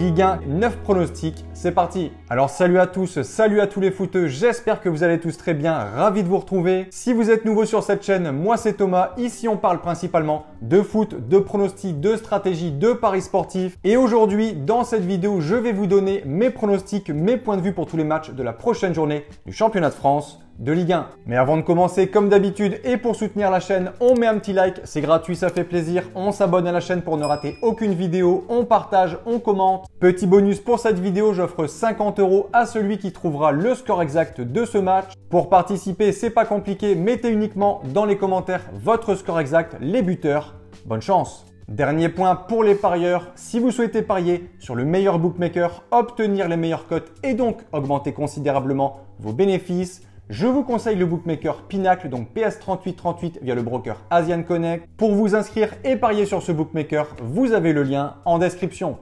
Ligue 1, 9 pronostics, c'est parti. Alors salut à tous, salut à tous les footeux, j'espère que vous allez tous très bien, ravi de vous retrouver. Si vous êtes nouveau sur cette chaîne, moi c'est Thomas, ici on parle principalement de foot, de pronostics, de stratégie, de paris sportifs. Et aujourd'hui, dans cette vidéo, je vais vous donner mes pronostics, mes points de vue pour tous les matchs de la prochaine journée du championnat de France de Ligue 1. Mais avant de commencer, comme d'habitude, et pour soutenir la chaîne, on met un petit like, c'est gratuit, ça fait plaisir. On s'abonne à la chaîne pour ne rater aucune vidéo, on partage, on commente. Petit bonus pour cette vidéo, j'offre 50 € à celui qui trouvera le score exact de ce match. Pour participer, c'est pas compliqué, mettez uniquement dans les commentaires votre score exact, les buteurs. Bonne chance! Dernier point pour les parieurs, si vous souhaitez parier sur le meilleur bookmaker, obtenir les meilleures cotes et donc augmenter considérablement vos bénéfices, je vous conseille le bookmaker Pinacle, donc PS3838 via le broker Asian Connect. Pour vous inscrire et parier sur ce bookmaker, vous avez le lien en description.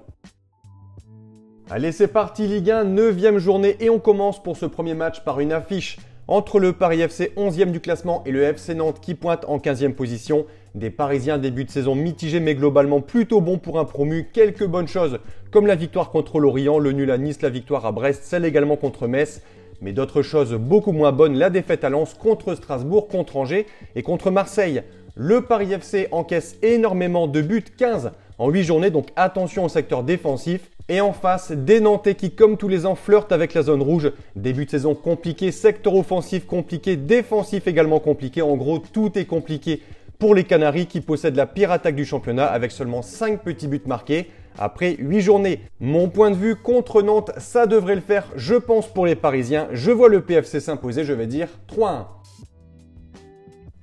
Allez, c'est parti Ligue 1, 9e journée et on commence pour ce premier match par une affiche entre le Paris FC 11e du classement et le FC Nantes qui pointe en 15e position. Des Parisiens début de saison mitigé mais globalement plutôt bon pour un promu. Quelques bonnes choses comme la victoire contre l'Orient, le nul à Nice, la victoire à Brest, celle également contre Metz. Mais d'autres choses beaucoup moins bonnes, la défaite à Lens contre Strasbourg, contre Angers et contre Marseille. Le Paris FC encaisse énormément de buts, 15 en 8 journées, donc attention au secteur défensif. Et en face, des Nantais qui, comme tous les ans, flirtent avec la zone rouge. Début de saison compliqué, secteur offensif compliqué, défensif également compliqué. En gros, tout est compliqué pour les Canaries qui possèdent la pire attaque du championnat avec seulement 5 petits buts marqués après 8 journées. Mon point de vue contre Nantes, ça devrait le faire, je pense, pour les Parisiens. Je vois le PFC s'imposer, je vais dire 3-1.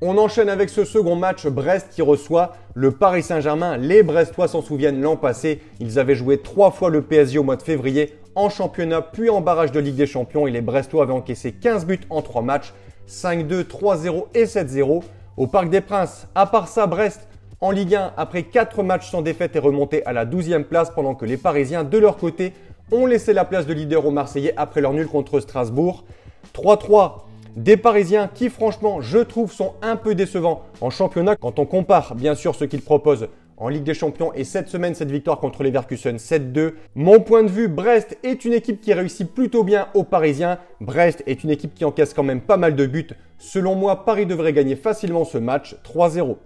On enchaîne avec ce second match, Brest qui reçoit le Paris Saint-Germain. Les Brestois s'en souviennent l'an passé, ils avaient joué 3 fois le PSG au mois de février en championnat puis en barrage de Ligue des Champions et les Brestois avaient encaissé 15 buts en 3 matchs, 5-2, 3-0 et 7-0 au Parc des Princes. À part ça, Brest en Ligue 1, après 4 matchs sans défaite, est remonté à la 12e place pendant que les Parisiens, de leur côté, ont laissé la place de leader aux Marseillais après leur nul contre Strasbourg. 3-3. Des Parisiens qui, franchement, je trouve, sont un peu décevants en championnat quand on compare, bien sûr, ce qu'ils proposent en Ligue des Champions et cette semaine, cette victoire contre les Leverkusen 7-2. Mon point de vue, Brest est une équipe qui réussit plutôt bien aux Parisiens. Brest est une équipe qui encaisse quand même pas mal de buts. Selon moi, Paris devrait gagner facilement ce match, 3-0.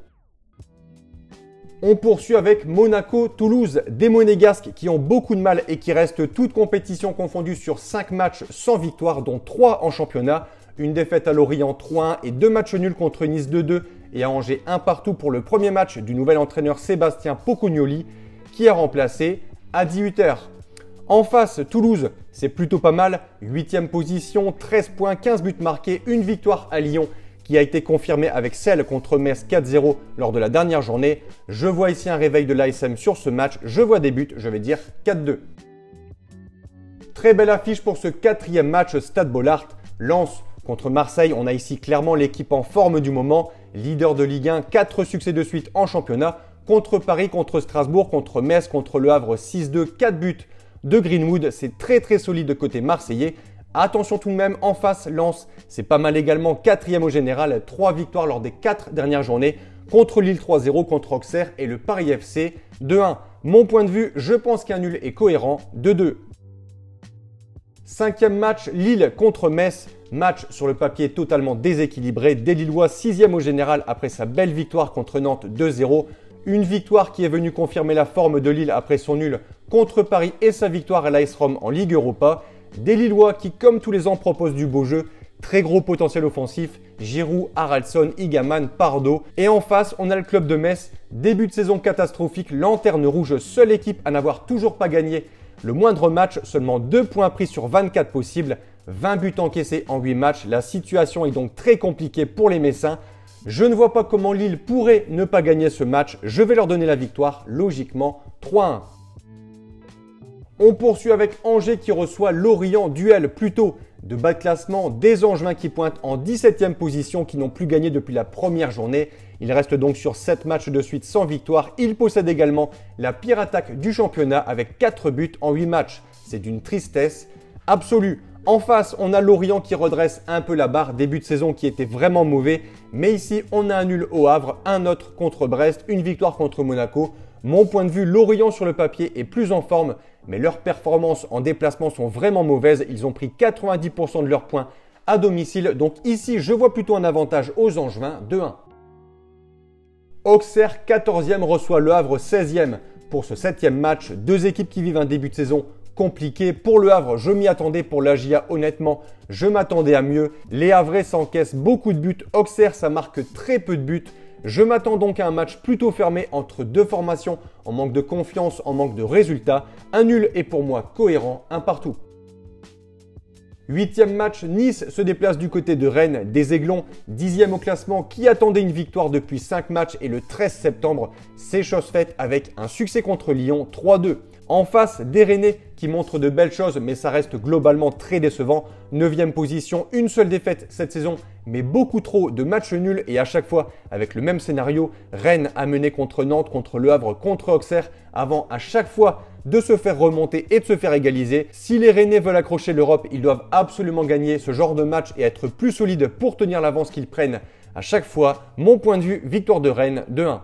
On poursuit avec Monaco-Toulouse, des Monégasques qui ont beaucoup de mal et qui restent toutes compétitions confondues sur 5 matchs sans victoire, dont 3 en championnat. Une défaite à Lorient 3-1 et 2 matchs nuls contre Nice 2-2 et à Angers 1 partout pour le premier match du nouvel entraîneur Sébastien Pocognoli qui a remplacé à 18h. En face, Toulouse, c'est plutôt pas mal. 8e position, 13 points, 15 buts marqués, une victoire à Lyon qui a été confirmée avec celle contre Metz 4-0 lors de la dernière journée. Je vois ici un réveil de l'ASM sur ce match, je vois des buts, je vais dire 4-2. Très belle affiche pour ce 4e match Stade Bollaert. Lens contre Marseille, on a ici clairement l'équipe en forme du moment. Leader de Ligue 1, 4 succès de suite en championnat. Contre Paris, contre Strasbourg, contre Metz, contre Le Havre 6-2, 4 buts de Greenwood. C'est très solide de côté marseillais. Attention tout de même, en face, Lens, c'est pas mal également, 4e au général, 3 victoires lors des 4 dernières journées. Contre Lille 3-0, contre Auxerre et le Paris FC 2-1. Mon point de vue, je pense qu'un nul est cohérent, 2-2. 5e match, Lille contre Metz. Match sur le papier totalement déséquilibré. Des Lillois 6e au général après sa belle victoire contre Nantes 2-0. Une victoire qui est venue confirmer la forme de Lille après son nul contre Paris et sa victoire à l'AS Rome en Ligue Europa. Des Lillois qui, comme tous les ans, proposent du beau jeu. Très gros potentiel offensif. Giroud, Haraldsson, Igaman, Pardo. Et en face, on a le club de Metz. Début de saison catastrophique, lanterne rouge, seule équipe à n'avoir toujours pas gagné le moindre match, seulement 2 points pris sur 24 possibles, 20 buts encaissés en 8 matchs. La situation est donc très compliquée pour les Messins. Je ne vois pas comment Lille pourrait ne pas gagner ce match. Je vais leur donner la victoire, logiquement 3-1. On poursuit avec Angers qui reçoit Lorient, duel plutôt de bas de classement, des Angevins qui pointent en 17e position, qui n'ont plus gagné depuis la première journée. Ils restent donc sur 7 matchs de suite sans victoire. Ils possèdent également la pire attaque du championnat avec 4 buts en 8 matchs. C'est d'une tristesse absolue. En face, on a Lorient qui redresse un peu la barre, début de saison qui était vraiment mauvais. Mais ici, on a un nul au Havre, un autre contre Brest, une victoire contre Monaco. Mon point de vue, Lorient sur le papier est plus en forme, mais leurs performances en déplacement sont vraiment mauvaises. Ils ont pris 90% de leurs points à domicile. Donc ici, je vois plutôt un avantage aux Angevins, 2-1. Auxerre 14e reçoit Le Havre 16e pour ce 7e match. Deux équipes qui vivent un début de saison compliqué. Pour Le Havre, je m'y attendais. Pour la GIA, honnêtement, je m'attendais à mieux. Les Havrais s'encaissent beaucoup de buts. Auxerre, ça marque très peu de buts. Je m'attends donc à un match plutôt fermé entre deux formations en manque de confiance, en manque de résultats. Un nul est pour moi cohérent, un partout. 8e match, Nice se déplace du côté de Rennes, des Aiglons, 10e au classement, qui attendait une victoire depuis 5 matchs et le 13 septembre, c'est chose faite avec un succès contre Lyon, 3-2. En face, des Rennais qui montrent de belles choses, mais ça reste globalement très décevant. 9e position, une seule défaite cette saison, mais beaucoup trop de matchs nuls et à chaque fois avec le même scénario. Rennes a mené contre Nantes, contre Le Havre, contre Auxerre, avant à chaque fois de se faire remonter et de se faire égaliser. Si les Rennais veulent accrocher l'Europe, ils doivent absolument gagner ce genre de match et être plus solides pour tenir l'avance qu'ils prennent à chaque fois. Mon point de vue, victoire de Rennes 2-1.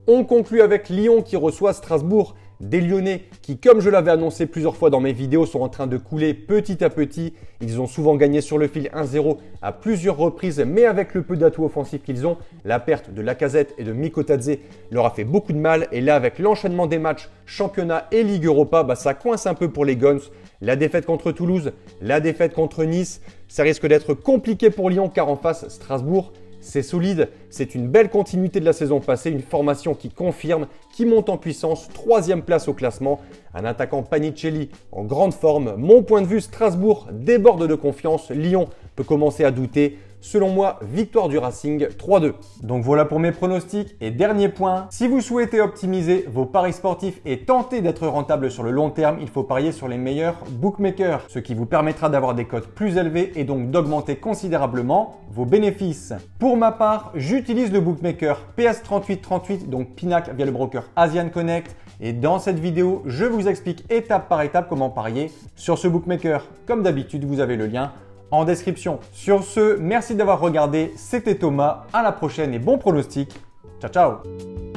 On conclut avec Lyon qui reçoit Strasbourg. Des Lyonnais qui, comme je l'avais annoncé plusieurs fois dans mes vidéos, sont en train de couler petit à petit. Ils ont souvent gagné sur le fil 1-0 à plusieurs reprises, mais avec le peu d'atouts offensifs qu'ils ont, la perte de Lacazette et de Mikotadze leur a fait beaucoup de mal. Et là, avec l'enchaînement des matchs championnat et Ligue Europa, ça coince un peu pour les Guns. La défaite contre Toulouse, la défaite contre Nice, ça risque d'être compliqué pour Lyon car en face, Strasbourg, c'est solide, c'est une belle continuité de la saison passée, une formation qui confirme, qui monte en puissance, 3e place au classement, un attaquant Panicelli en grande forme. Mon point de vue, Strasbourg déborde de confiance, Lyon peut commencer à douter. Selon moi, victoire du Racing 3-2. Donc voilà pour mes pronostics. Et dernier point, si vous souhaitez optimiser vos paris sportifs et tenter d'être rentable sur le long terme, il faut parier sur les meilleurs bookmakers, ce qui vous permettra d'avoir des cotes plus élevées et donc d'augmenter considérablement vos bénéfices. Pour ma part, j'utilise le bookmaker PS3838, donc Pinac via le broker Asian Connect. Et dans cette vidéo, je vous explique étape par étape comment parier sur ce bookmaker. Comme d'habitude, vous avez le lien en description. Sur ce, merci d'avoir regardé, c'était Thomas, à la prochaine et bon pronostic. Ciao ciao.